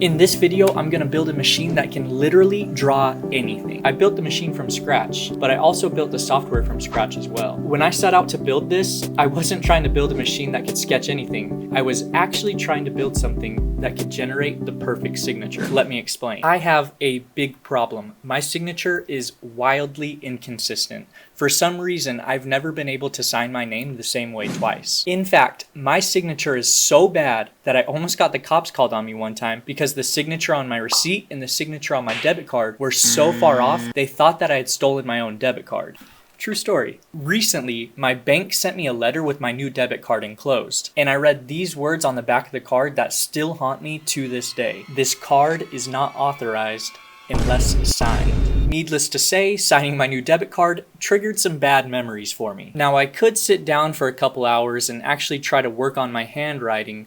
In this video, I'm gonna build a machine that can literally draw anything. I built the machine from scratch, but I also built the software from scratch as well. When I set out to build this, I wasn't trying to build a machine that could sketch anything. I was actually trying to build something that could generate the perfect signature. Let me explain. I have a big problem. My signature is wildly inconsistent. For some reason, I've never been able to sign my name the same way twice. In fact, my signature is so bad that I almost got the cops called on me one time because the signature on my receipt and the signature on my debit card were so far off, they thought that I had stolen my own debit card. True story. Recently, my bank sent me a letter with my new debit card enclosed, and I read these words on the back of the card that still haunt me to this day. This card is not authorized unless signed. Needless to say, signing my new debit card triggered some bad memories for me. Now, I could sit down for a couple hours and actually try to work on my handwriting,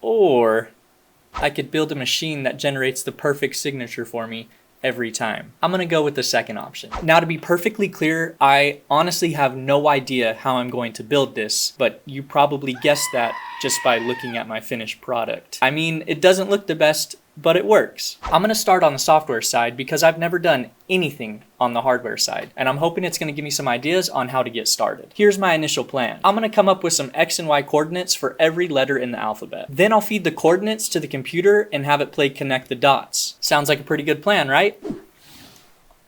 or I could build a machine that generates the perfect signature for me every time. I'm gonna go with the second option. Now, to be perfectly clear, I honestly have no idea how I'm going to build this, but you probably guessed that just by looking at my finished product. I mean, it doesn't look the best, but it works. I'm gonna start on the software side because I've never done anything on the hardware side, and I'm hoping it's gonna give me some ideas on how to get started. Here's my initial plan. I'm gonna come up with some X and Y coordinates for every letter in the alphabet. Then I'll feed the coordinates to the computer and have it play connect the dots. Sounds like a pretty good plan, right?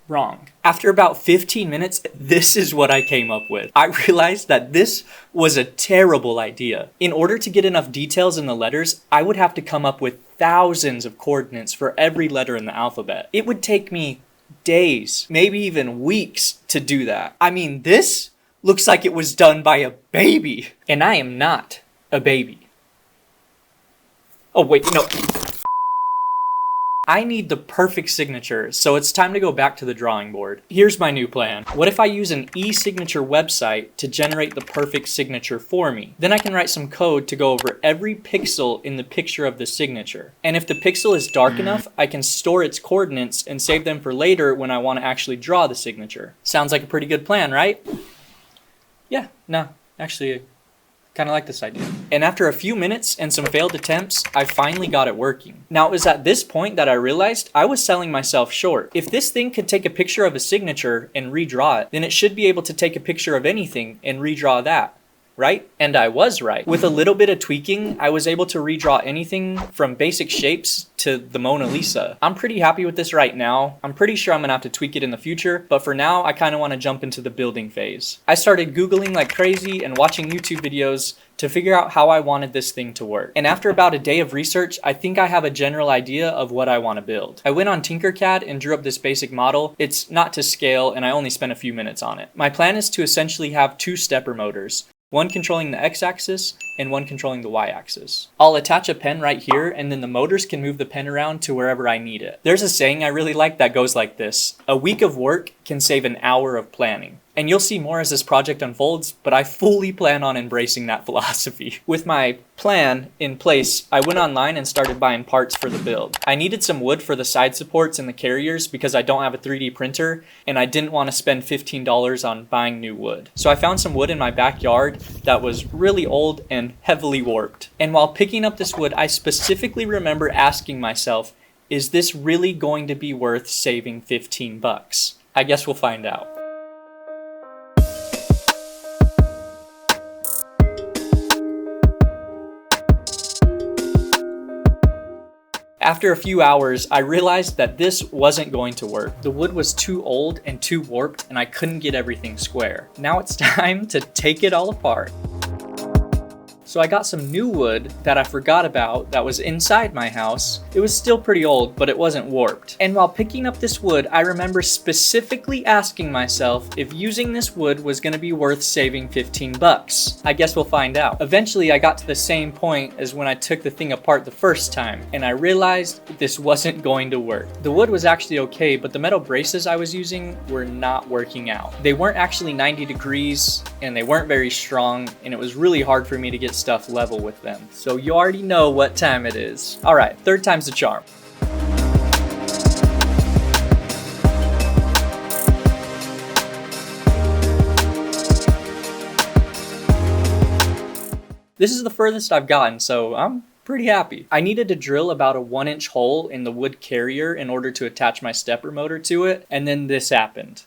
Wrong. After about 15 minutes, this is what I came up with. I realized that this was a terrible idea. In order to get enough details in the letters, I would have to come up with thousands of coordinates for every letter in the alphabet. It would take me days, maybe even weeks to do that. I mean, this looks like it was done by a baby. And I am not a baby. Oh wait, no. I need the perfect signature, so it's time to go back to the drawing board. Here's my new plan. What if I use an e-signature website to generate the perfect signature for me? Then I can write some code to go over every pixel in the picture of the signature. And if the pixel is dark enough, I can store its coordinates and save them for later when I want to actually draw the signature. Sounds like a pretty good plan, right? Yeah, no, actually, kind of like this idea. And after a few minutes and some failed attempts, I finally got it working. Now, it was at this point that I realized I was selling myself short. If this thing could take a picture of a signature and redraw it, then it should be able to take a picture of anything and redraw that, right? And I was right. With a little bit of tweaking, I was able to redraw anything from basic shapes to the Mona Lisa. I'm pretty happy with this right now. I'm pretty sure I'm gonna have to tweak it in the future, but for now, I kind of want to jump into the building phase. I started Googling like crazy and watching YouTube videos to figure out how I wanted this thing to work. And after about a day of research, I think I have a general idea of what I want to build. I went on Tinkercad and drew up this basic model. It's not to scale, and I only spent a few minutes on it. My plan is to essentially have two stepper motors, one controlling the x-axis and one controlling the y-axis. I'll attach a pen right here, and then the motors can move the pen around to wherever I need it. There's a saying I really like that goes like this: a week of work can save an hour of planning. And you'll see more as this project unfolds, but I fully plan on embracing that philosophy. With my plan in place, I went online and started buying parts for the build. I needed some wood for the side supports and the carriers because I don't have a 3D printer, and I didn't want to spend $15 on buying new wood. So I found some wood in my backyard that was really old and heavily warped. And while picking up this wood, I specifically remember asking myself, is this really going to be worth saving 15 bucks? I guess we'll find out. After a few hours, I realized that this wasn't going to work. The wood was too old and too warped, and I couldn't get everything square. Now it's time to take it all apart. So I got some new wood that I forgot about that was inside my house. It was still pretty old, but it wasn't warped. And while picking up this wood, I remember specifically asking myself if using this wood was gonna be worth saving 15 bucks. I guess we'll find out. Eventually, I got to the same point as when I took the thing apart the first time, and I realized this wasn't going to work. The wood was actually okay, but the metal braces I was using were not working out. They weren't actually 90 degrees, and they weren't very strong, and it was really hard for me to get stuff level with them. So you already know what time it is. All right, third time's the charm. This is the furthest I've gotten, so I'm pretty happy. I needed to drill about a 1-inch hole in the wood carrier in order to attach my stepper motor to it, and then this happened.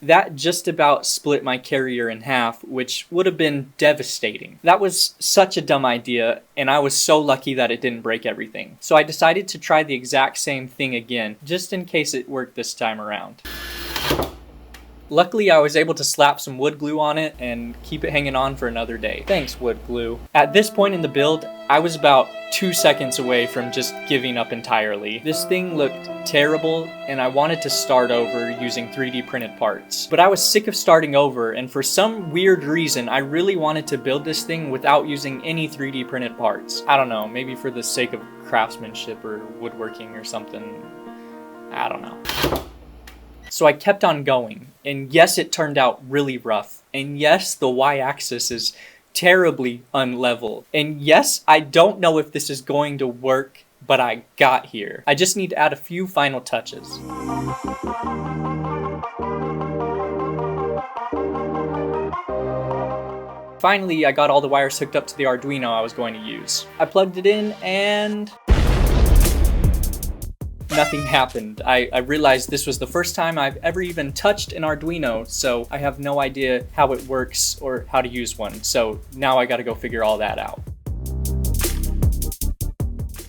That just about split my carrier in half, which would have been devastating. That was such a dumb idea, and I was so lucky that it didn't break everything. So I decided to try the exact same thing again, just in case it worked this time around. Luckily, I was able to slap some wood glue on it and keep it hanging on for another day. Thanks, wood glue. At this point in the build, I was about 2 seconds away from just giving up entirely. This thing looked terrible, and I wanted to start over using 3D printed parts. But I was sick of starting over, and for some weird reason, I really wanted to build this thing without using any 3D printed parts. I don't know, maybe for the sake of craftsmanship or woodworking or something. I don't know. So I kept on going, and yes, it turned out really rough, and yes, the y-axis is terribly unlevel, and yes, I don't know if this is going to work, but I got here. I just need to add a few final touches. Finally, I got all the wires hooked up to the Arduino I was going to use. I plugged it in and nothing happened. I realized this was the first time I've ever even touched an Arduino, so I have no idea how it works or how to use one. So now I gotta go figure all that out.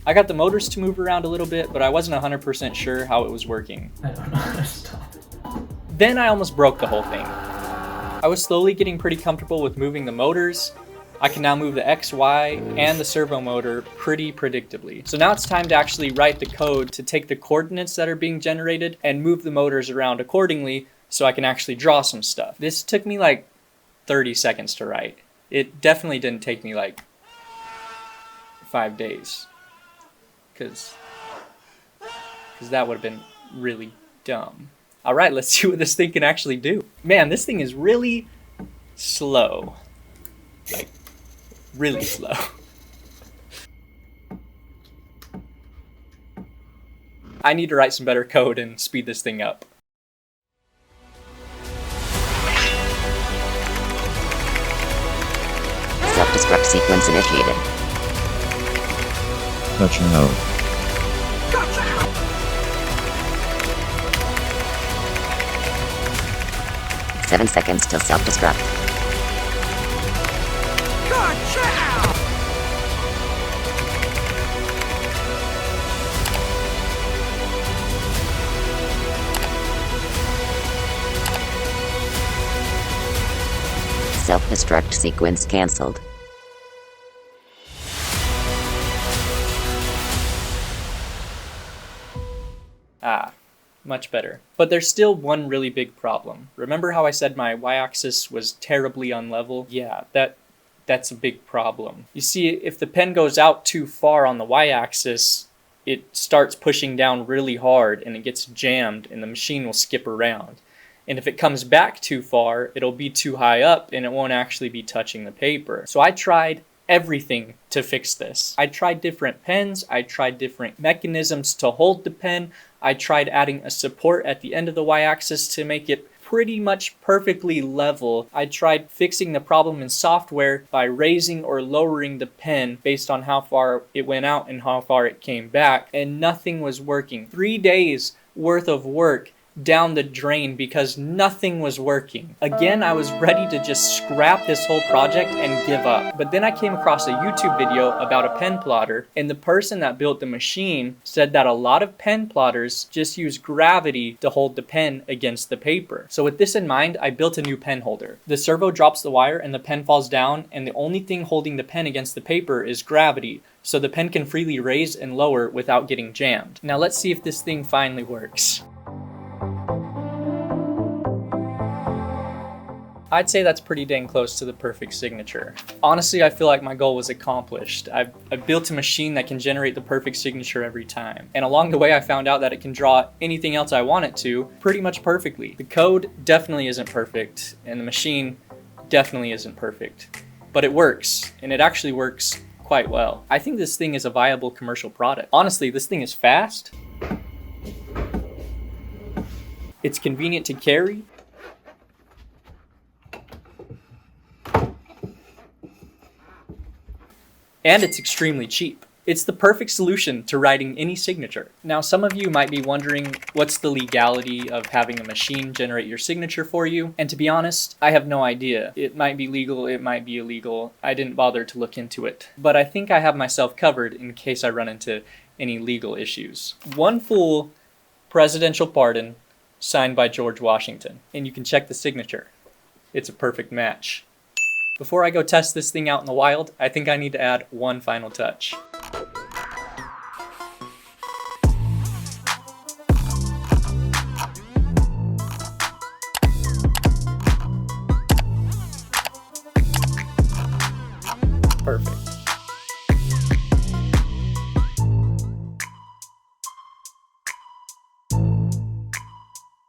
I got the motors to move around a little bit, but I wasn't 100% sure how it was working. I don't know how to stop it. Then I almost broke the whole thing. I was slowly getting pretty comfortable with moving the motors. I can now move the X, Y, and the servo motor pretty predictably. So now it's time to actually write the code to take the coordinates that are being generated and move the motors around accordingly so I can actually draw some stuff. This took me like 30 seconds to write. It definitely didn't take me like 5 days, because that would have been really dumb. All right, let's see what this thing can actually do. Man, this thing is really slow. Like, really slow. I need to write some better code and speed this thing up. Self-destruct sequence initiated. Touch node. 7 seconds till self-destruct. Self-destruct sequence cancelled. Ah, much better. But there's still one really big problem. Remember how I said my y-axis was terribly unlevel? Yeah, that's a big problem. You see, if the pen goes out too far on the y-axis, it starts pushing down really hard and it gets jammed and the machine will skip around. And if it comes back too far, it'll be too high up and it won't actually be touching the paper. So I tried everything to fix this. I tried different pens, I tried different mechanisms to hold the pen, I tried adding a support at the end of the y-axis to make it pretty much perfectly level. I tried fixing the problem in software by raising or lowering the pen based on how far it went out and how far it came back, and nothing was working. 3 days worth of work down the drain because nothing was working. Again, I was ready to just scrap this whole project and give up. But then I came across a YouTube video about a pen plotter, and the person that built the machine said that a lot of pen plotters just use gravity to hold the pen against the paper. So with this in mind, I built a new pen holder. The servo drops the wire and the pen falls down, and the only thing holding the pen against the paper is gravity, so the pen can freely raise and lower without getting jammed. Now let's see if this thing finally works. I'd say that's pretty dang close to the perfect signature. Honestly, I feel like my goal was accomplished. I've built a machine that can generate the perfect signature every time. And along the way, I found out that it can draw anything else I want it to pretty much perfectly. The code definitely isn't perfect, and the machine definitely isn't perfect. But it works, and it actually works quite well. I think this thing is a viable commercial product. Honestly, this thing is fast. It's convenient to carry. And it's extremely cheap. It's the perfect solution to writing any signature. Now, some of you might be wondering what's the legality of having a machine generate your signature for you. And to be honest, I have no idea. It might be legal, it might be illegal. I didn't bother to look into it. But I think I have myself covered in case I run into any legal issues. One full presidential pardon signed by George Washington. And you can check the signature. It's a perfect match. Before I go test this thing out in the wild, I think I need to add one final touch. Perfect.